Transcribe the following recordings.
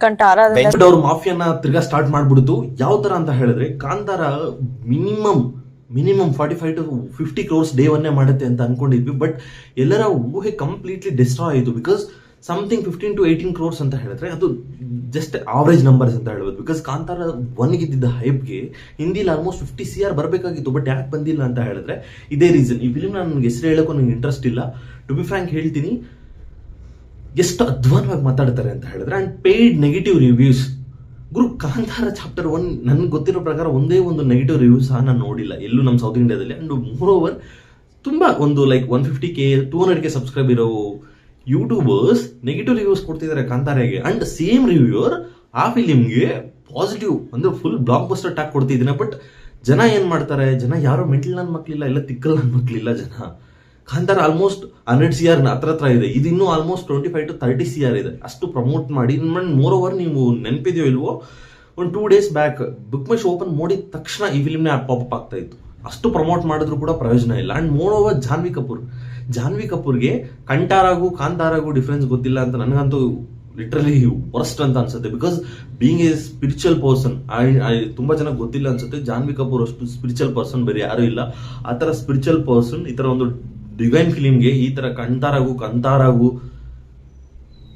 ಕಂಟಾರ ಅವ್ರ ಮಾಫಿಯಾನ ತಿರ್ಗಾ ಸ್ಟಾರ್ಟ್ ಮಾಡ್ಬಿಡ್ತು. ಯಾವ ತರ ಅಂತ ಹೇಳಿದ್ರೆ Kantara minimum 45 to 50 crores day ಒನ್ನೇ ಮಾಡುತ್ತೆ ಅಂತ ಅನ್ಕೊಂಡಿದ್ವಿ. ಬಟ್ ಎಲ್ಲರ ಊಹೆ ಕಂಪ್ಲೀಟ್ಲಿ ಡಿಸ್ಟ್ರಾಯ್ ಆಯಿತು. ಬಿಕಾಸ್ ಸಮಥಿಂಗ್ 15 to 18 crores ಅಂತ ಹೇಳಿದ್ರೆ ಅದು ಜಸ್ಟ್ ಆವರೇಜ್ ನಂಬರ್ಸ್ ಅಂತ ಹೇಳ್ಬೋದು. ಬಿಕಾಸ್ ಕಾಂತಾರ ಒನ್ಗಿದ್ದ ಹೈಪ್ಗೆ ಹಿಂದಿಲಿ ಆಲ್ಮೋಸ್ಟ್ 50 CR ಬರಬೇಕಾಗಿತ್ತು. ಬಟ್ ಯಾಕೆ ಬಂದಿಲ್ಲ ಅಂತ ಹೇಳಿದ್ರೆ ಇದೇ ರೀಸನ್. ಈ ಫಿಲ್ಮ್ ನನಗೆ ಹೆಸರು ಹೇಳೋಕ್ಕೂ ನನಗೆ ಇಂಟ್ರೆಸ್ಟ್ ಇಲ್ಲ. ಟು ಬಿ ಫ್ರಾಂಕ್ ಹೇಳ್ತೀನಿ, ಎಷ್ಟು ಅಧ್ವಾನವಾಗಿ ಮಾತಾಡ್ತಾರೆ ಅಂತ ಹೇಳಿದ್ರೆ and paid negative reviews. Guru Kantara chapter 1 ನನ್ಗೆ ಗೊತ್ತಿರೋ ಪ್ರಕಾರ ಒಂದೇ ಒಂದು ನೆಗೆಟಿವ್ ರಿವ್ಯೂಸ್ ಸಹ ನಾನು ನೋಡಿಲ್ಲ ಎಲ್ಲೂ ನಮ್ಮ ಸೌತ್ ಇಂಡಿಯಾದಲ್ಲಿ. ಅಂಡ್ ಮೋರ್ ಓವರ್ ತುಂಬಾ ಒಂದು ಲೈಕ್ 150K 200K ಸಬ್ಸ್ಕ್ರೈಬ್ ಇರೋ ಯೂಟ್ಯೂಬರ್ಸ್ ನೆಗೆಟಿವ್ ರಿವ್ಯೂಸ್ ಕೊಡ್ತಿದ್ದಾರೆ ಕಾಂತಾರಿಗೆ. ಅಂಡ್ ಸೇಮ್ ರಿವ್ಯೂರ್ ಆ ಫಿಲಿಮ್ಗೆ ಪಾಸಿಟಿವ್ ಅಂದ್ರೆ ಫುಲ್ ಬ್ಲಾಕ್ ಬಸ್ಟರ್ ಟ್ಯಾಗ್ ಕೊಡ್ತಿದ್ದೀನಿ. ಬಟ್ ಜನ ಏನ್ ಮಾಡ್ತಾರೆ, ಜನ ಯಾರೋ ಮೆಂಟಲ್ ನನ್ನ ಮಕ್ಳಿಲ್ಲ, ಎಲ್ಲ ತಿಕ್ಕಲ್ ನನ್ನ ಮಕ್ಳಿಲ್ಲ ಜನ. ಕಾಂತಾರ ಆಲ್ಮೋಸ್ಟ್ 100 CR ಹತ್ರ ಇದೆ. ಇದು ಇನ್ನೂ ಆಲ್ಮೋಸ್ಟ್ 25 to 30 CR ಇದೆ. ಅಷ್ಟು ಪ್ರಮೋಟ್ ಮಾಡಿ. ಮೋರ್ ಓವರ್ ನೀವು ನೆನಪಿದೆಯೋ ಇಲ್ವೋ, ಒಂದು 2 days ಬ್ಯಾಕ್ ಬುಕ್ ಮೈ ಶೋ ಓಪನ್ ಮಾಡಿದ ತಕ್ಷಣ ಈ ಫಿಲ್ಮ್ನ ಪಾಪ್ ಆಗ್ತಾ ಇತ್ತು. ಅಷ್ಟು ಪ್ರಮೋಟ್ ಮಾಡಿದ್ರು ಕೂಡ ಪ್ರಯೋಜನ ಇಲ್ಲ. ಅಂಡ್ ಮೋರ್ ಓವರ್ ಜಾನ್ವಿ ಕಪೂರ್ಗೆ ಕಂಟಾರಾಗೂ ಕಾಂತಾರಾಗೂ ಡಿಫ್ರೆನ್ಸ್ ಗೊತ್ತಿಲ್ಲ ಅಂತ ನನಗಂತೂ ಲಿಟ್ರಲಿ ವರ್ಸ್ಟ್ ಅಂತ ಅನ್ಸುತ್ತೆ. Because being a spiritual person, ತುಂಬಾ ಜನ ಗೊತ್ತಿಲ್ಲ ಅನ್ಸುತ್ತೆ, ಜಾನ್ವಿ ಕಪೂರ್ ಅಷ್ಟು ಸ್ಪಿರಿಚುವಲ್ ಪರ್ಸನ್ ಬೇರೆ ಯಾರು ಇಲ್ಲ. ಆ ತರ ಸ್ಪಿರಿಚುವಲ್ ಪರ್ಸನ್ ಈ ತರ ಒಂದು ಡಿವೈನ್ ಫಿಲಿಮ್ಗೆ ಈ ತರ ಕಂತಾರಾಗೂ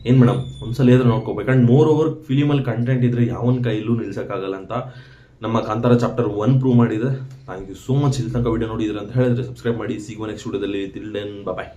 ಏನ್ ಮೇಡಮ್ ಒಂದ್ಸಲ ಏನಾದ್ರು ನೋಡ್ಕೋಬೇಕು. ಅಂಡ್ ಮೋರ್ ಓವರ್ ಫಿಲಿಮಲ್ಲಿ ಕಂಟೆಂಟ್ ಇದ್ರೆ ಯಾವನ್ ಕೈಲೂ ನಿಲ್ಸಕ್ಕಾಗಲ್ಲ ಅಂತ ನಮ್ಮ ಕಾಂತಾರ ಚಾಪ್ಟರ್ 1 ಪ್ರೂವ್ ಮಾಡಿದೆ. Thank you so much. ಇಲ್ಲಿ ತನಕ ವಿಡಿಯೋ ನೋಡಿದ್ರೆ ಅಂತ ಹೇಳಿದ್ರೆ ಸಬ್ಸ್ಕ್ರೈಬ್ ಮಾಡಿ. ಸಿಗುವ ನೆಕ್ಸ್ಟ್ ವಿಡಿಯೋದಲ್ಲಿ. ಟಿಲ್ ದೆನ್ ಬಾಯ್.